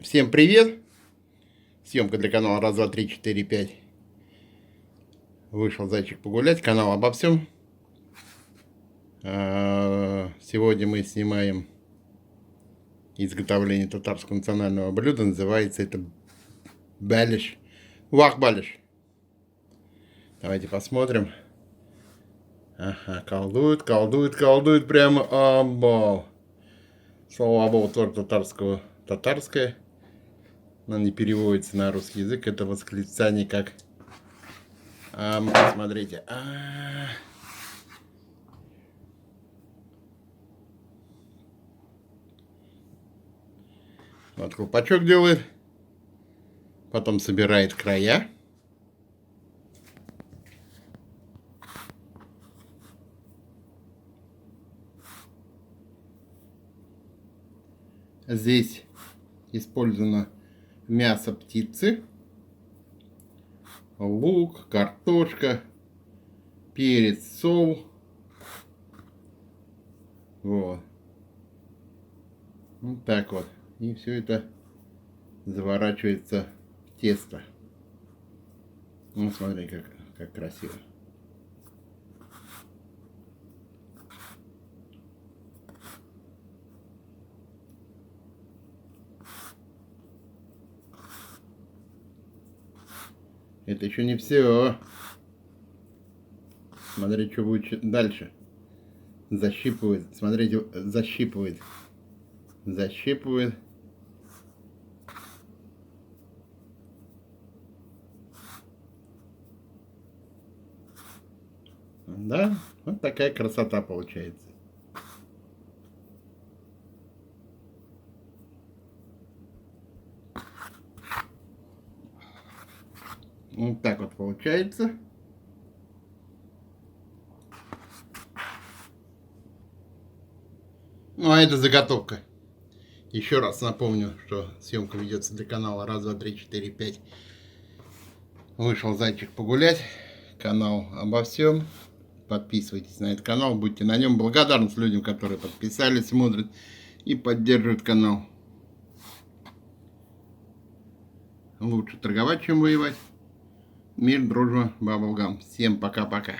Всем привет! Съемка для канала раз, два, три, четыре, пять. Вышел зайчик погулять. Канал обо всем. Сегодня мы снимаем изготовление татарского национального блюда. Называется это балиш. Вах балиш. Давайте посмотрим. Ага, колдует прямо. Обал. Слово обал тоже татарское. Но не переводится на русский язык. Это восклицание как... посмотрите. Вот колпачок делает. Потом собирает края. Здесь использовано мясо птицы, лук, картошка, перец, сол. Вот. Вот так вот. И все это заворачивается в тесто. Ну, смотри, как красиво. Это еще не все. Смотри, что будет дальше. Защипывает. Смотрите, защипывает. Защипывает. Да, вот такая красота получается. Вот так вот получается. Ну, а это заготовка. Еще раз напомню, что съемка ведется для канала раз, два, три, четыре, пять. Вышел зайчик погулять. Канал обо всем. Подписывайтесь на этот канал. Будьте на нем. Благодарность людям, которые подписались, смотрят и поддерживают канал. Лучше торговать, чем воевать. Мир, дружба, баблгам. Всем пока-пока.